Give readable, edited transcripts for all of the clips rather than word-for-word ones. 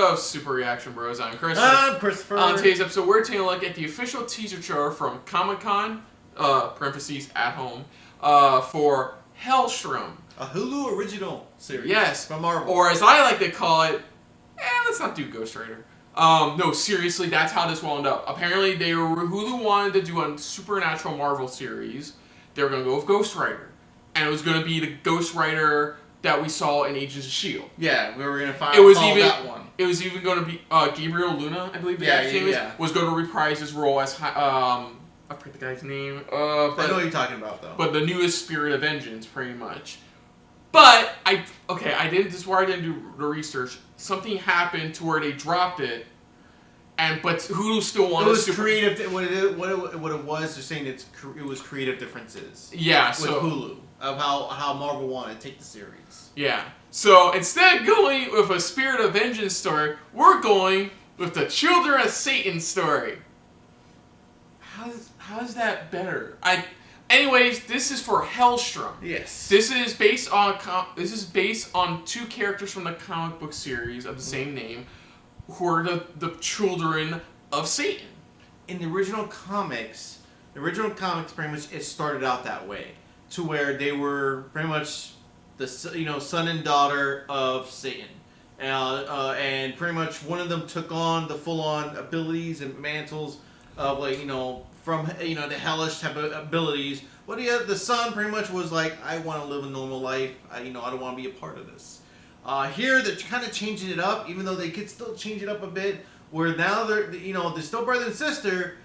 of Super Reaction Bros? I'm Chris. I'm Christopher. On today's episode, we're taking a look at the official teaser trailer from Comic-Con, parentheses, at home, for Helstrom. A Hulu original series. Yes. From Marvel. Or as I like to call it, let's not do Ghost Rider. No, seriously, that's how this wound up. Apparently, Hulu wanted to do a supernatural Marvel series. They were going to go with Ghost Rider. And it was going to be the Ghost Rider that we saw in Agents of S.H.I.E.L.D. Yeah, we were going to follow that one. It was even going to be Gabriel Luna, I believe the actor's name is, was going to reprise his role as, I forget the guy's name. I know what you're talking about, though. But the newest Spirit of Vengeance, pretty much. But, this is where I didn't do the research. Something happened to where they dropped it, but Hulu still wanted it was creative. What it was, they're saying it was creative differences. Yeah, with Hulu of how Marvel wanted to take the series. Yeah. So instead of going with a Spirit of Vengeance story, we're going with the Children of Satan story. How's that better? Anyways, this is for Helstrom. Yes. This is based on two characters from the comic book series of the same name, who are the children of Satan. In the original comics pretty much it started out that way, to where they were pretty much the son and daughter of Satan, and pretty much one of them took on the full-on abilities and mantles of from the hellish type of abilities. But the son pretty much was like, I want to live a normal life. I don't want to be a part of this. Here they're kind of changing it up, even though they could still change it up a bit. Where now they're still brother and sister.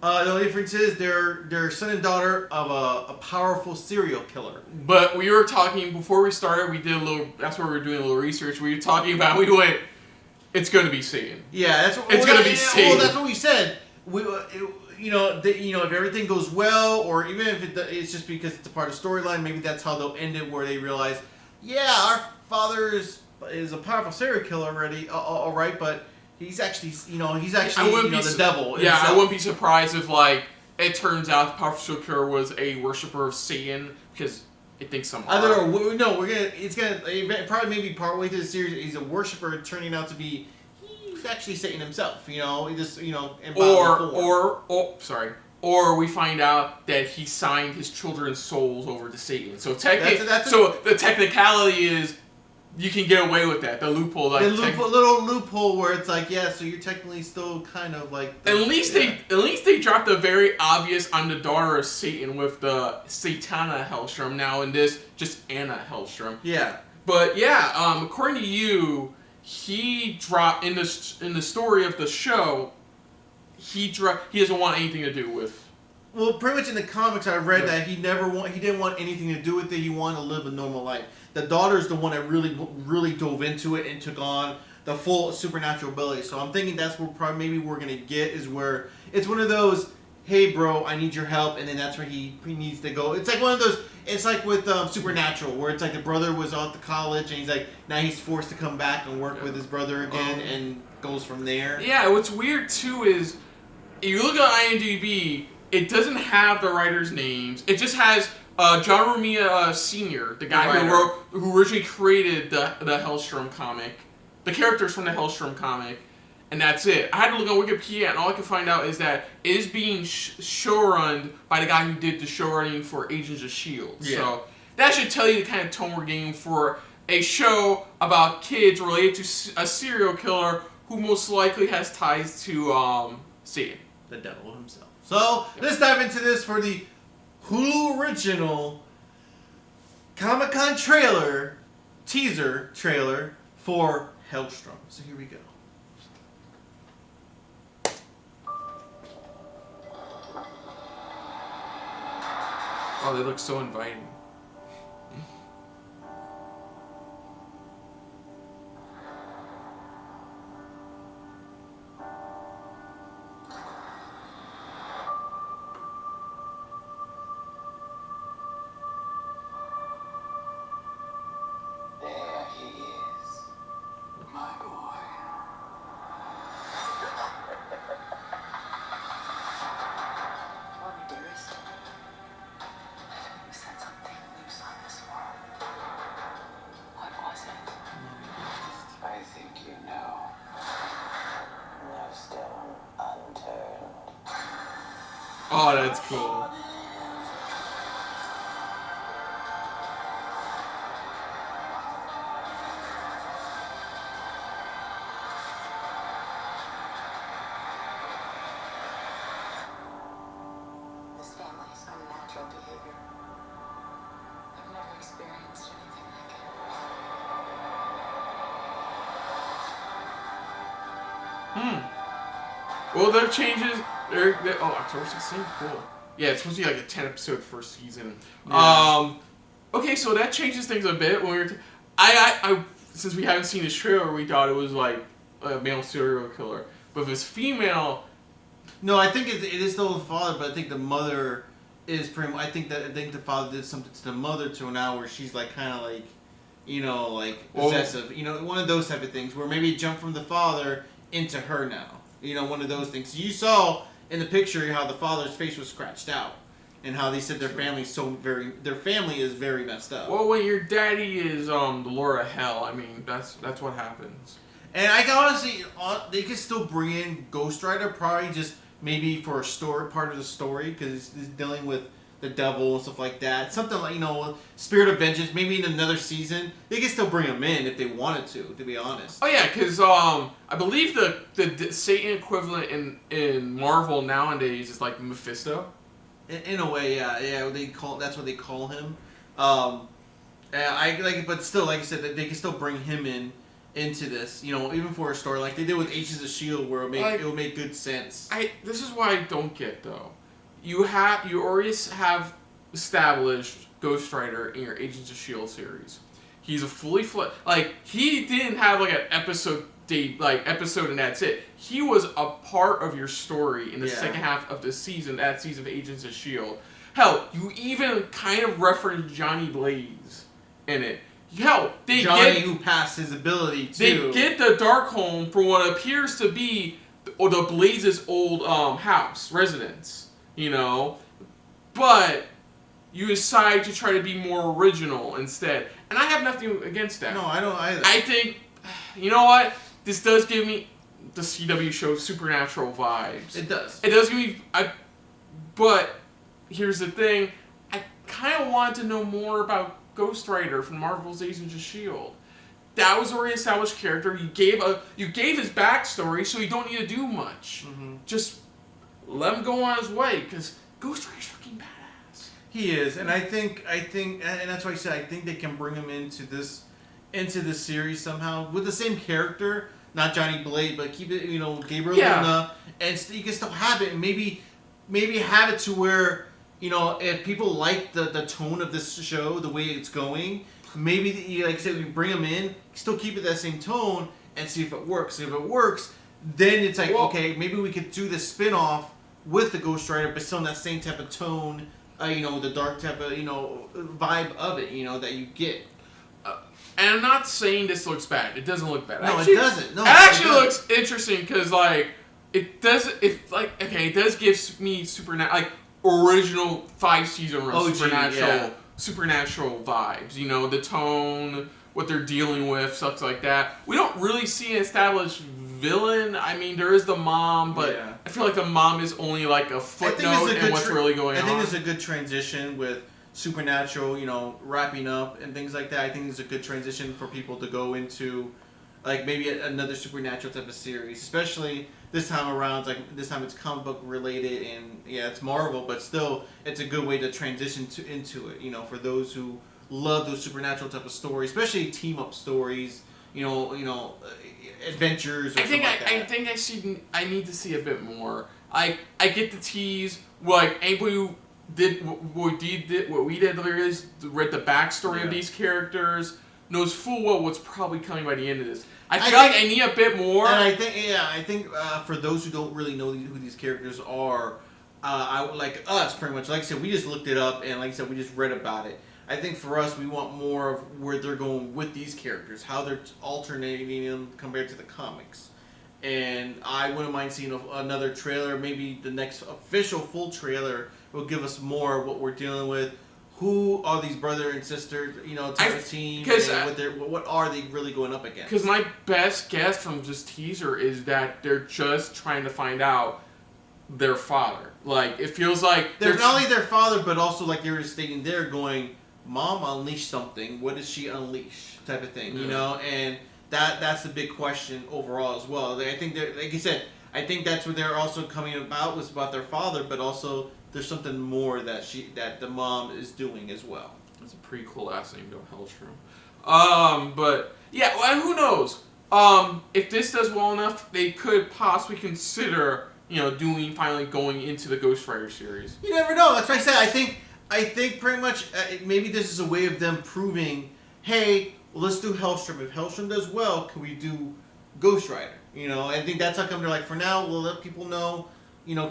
The only difference is they're son and daughter of a powerful serial killer. But we were talking before we started. We did a little. That's where we were doing a little research. We were talking about. We went. It's going to be Satan. Yeah, that's what it's going to be Satan. Well, that's what we said. If everything goes well, or even if it's just because it's a part of the storyline, maybe that's how they'll end it, where they realize, yeah, our father is a powerful serial killer already, all right, but he's actually the devil. Yeah, himself. I wouldn't be surprised if it turns out the powerful serial killer was a worshiper of Satan, because it thinks some are. It's gonna probably maybe partway through the series, he's a worshiper turning out to be. He's actually Satan himself, he just, or we find out that he signed his children's souls over to Satan. So the technicality is you can get away with that. The loophole, little loophole where it's like, yeah, so you're technically still kind of like. At least they dropped a very obvious "I'm the daughter of Satan" with the Satana Helstrom. Now in this, just Anna Helstrom. Yeah. But yeah, according to you. He dropped in the story of the show. He doesn't want anything to do with. Well, pretty much in the comics, I read that he didn't want anything to do with it. He wanted to live a normal life. The daughter's the one that really dove into it and took on the full supernatural ability. So I'm thinking that's where probably maybe we're gonna get is where it's one of those. Hey, bro, I need your help, and then that's where he needs to go. It's like one of those. It's like with Supernatural, where it's like the brother was off to college, and he's like now he's forced to come back and work with his brother again, and goes from there. Yeah, what's weird too is if you look at IMDb, it doesn't have the writers' names. It just has John Romita Sr., the guy who originally created the Helstrom comic, the characters from the Helstrom comic. And that's it. I had to look on Wikipedia, and all I could find out is that it is being showrun by the guy who did the showrunning for Agents of S.H.I.E.L.D. Yeah. So that should tell you the kind of tone we're getting for a show about kids related to a serial killer who most likely has ties to Satan. The devil himself. So let's dive into this for the Hulu original Comic-Con teaser trailer for Helstrom. So here we go. Oh, they look so inviting. There he is, my boy. Mommy, dearest. You said something. Oh, that's cool. This family's unnatural behavior. I've never experienced anything like it. Well, their changes. Oh, October 16th. Cool. Yeah, it's supposed to be like a 10-episode first season. Yeah. Okay, so that changes things a bit. When we were I since we haven't seen this trailer, we thought it was like a male serial killer. But if it's female, No, I think it is still the father, but I think the mother is pretty. I think the father did something to the mother to now where she's like kind of like, like possessive. One of those type of things where maybe it jumped from the father into her now. One of those things. You saw in the picture how the father's face was scratched out, and how they said their family is very messed up. well, when your daddy is the Lord of Hell, I mean that's what happens. And I can honestly, they could still bring in Ghost Rider, probably just maybe for a story, part of the story, because he's dealing with the devil and stuff like that. Something like, Spirit of Vengeance, maybe in another season. They could still bring him in if they wanted to be honest. Oh yeah, because I believe the Satan equivalent in Marvel nowadays is like Mephisto. In a way, yeah. That's what they call him. But still, like I said, they can still bring him into this, even for a story like they did with Agents of S.H.I.E.L.D., where it would make good sense. This is what I don't get though. You already have established Ghost Rider in your Agents of S.H.I.E.L.D. series. He's a fully he didn't have like an episode and that's it. He was a part of your story in the second half of the season, that season of Agents of S.H.I.E.L.D. Hell, you even kind of reference Johnny Blaze in it. Hell, who passed his ability too. They get the Darkhold from what appears to be the Blaze's old residence, but you decide to try to be more original instead, and I have nothing against that. No, I don't either. I think, you know what, this does give me the CW show Supernatural vibes. It does. It does give me. But here's the thing, I kind of want to know more about Ghost Rider from Marvel's Agents of S.H.I.E.L.D. That was already established character. You gave his backstory, so you don't need to do much. Mm-hmm. Just let him go on his way, because Ghost Rider's fucking badass. He is, and I think, and that's why I said I think they can bring him into this series somehow with the same character, not Johnny Blade, but keep it, Gabriel Luna, and you can still have it, and maybe have it to where, if people like the tone of this show, the way it's going, maybe, like I said, we bring them in, still keep it that same tone, and see if it works. If it works, then it's like, okay, maybe we could do this spin-off with the Ghost Rider, but still in that same type of tone, the dark type of, vibe of it, that you get. And I'm not saying this looks bad. It doesn't look bad. No, it doesn't. No, it actually looks interesting, because, it does give me original 5-season run supernatural vibes. The tone, what they're dealing with, stuff like that. We don't really see an established villain. I mean, there is the mom, but I feel like the mom is only like a footnote in what's really going on. I think it's a good transition with Supernatural, wrapping up and things like that. I think it's a good transition for people to go into, maybe another Supernatural type of series, especially this time around. This time it's comic book related, and it's Marvel, but still it's a good way to transition into it. For those who love those Supernatural type of stories, especially team up stories. Adventures. Or I think I need to see a bit more. I get the tease. Anybody who did what we did is read the backstory of these characters, knows full well what's probably coming by the end of this. I feel like I need a bit more. And I think for those who don't really know who these characters are, like us, pretty much. Like I said, we just looked it up, and like I said, we just read about it. I think for us, we want more of where they're going with these characters, how they're alternating them compared to the comics. And I wouldn't mind seeing another trailer. Maybe the next official full trailer will give us more of what we're dealing with. Who are these brother and sister, type of team? And what are they really going up against? Because my best guess from just teaser is that they're just trying to find out their father. Like, it feels like they're not only their father, but also like you were stating there, going, Mom unleashed something. What does she unleash? Type of thing, you know, and that's the big question overall as well. I think they're, like you said, I think that's what they're also coming about, was about their father, but also there's something more that the mom is doing as well. That's a pretty cool ass name, though, Helstrom. But yeah, well, who knows? If this does well enough, they could possibly consider, finally going into the Ghost Rider series. You never know. That's what I said. I think pretty much maybe this is a way of them proving, hey, well, let's do Helstrom. If Helstrom does well, can we do Ghost Rider? I think that's how come they're like, for now, we'll let people know,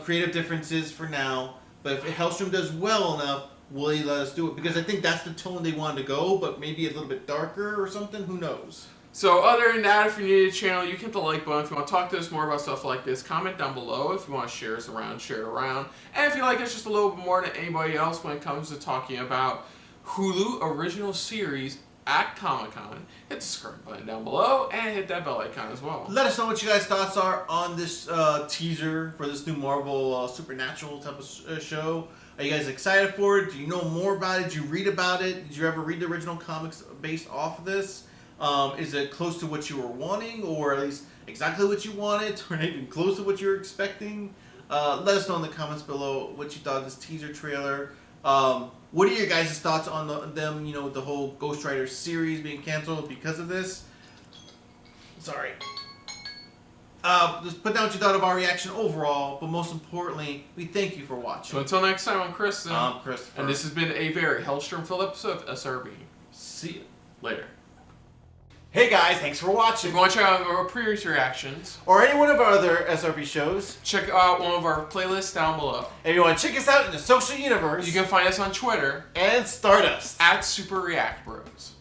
creative differences for now. But if Helstrom does well enough, will he let us do it? Because I think that's the tone they wanted to go, but maybe a little bit darker or something. Who knows? So other than that, if you're new to the channel, you can hit the like button. If you want to talk to us more about stuff like this, comment down below. If you want to share us around, share it around. And if you like us just a little bit more than anybody else when it comes to talking about Hulu original series at Comic-Con, hit the subscribe button down below and hit that bell icon as well. Let us know what you guys' thoughts are on this teaser for this new Marvel Supernatural type of show. Are you guys excited for it? Do you know more about it? Did you read about it? Did you ever read the original comics based off of this? Is it close to what you were wanting, or at least exactly what you wanted, or even close to what you were expecting? Let us know in the comments below what you thought of this teaser trailer. What are your guys' thoughts on the whole Ghost Rider series being canceled because of this? Sorry. Just put down what you thought of our reaction overall, but most importantly, we thank you for watching. So until next time, I'm Kristen. I'm Christopher. And this has been a very Helstrom-filled episode of SRB. See you Later. Hey guys, thanks for watching. If you want to check out our previous reactions, or any one of our other SRB shows, check out one of our playlists down below. If you want to check us out in the social universe, you can find us on Twitter and Stardust at Super React Bros.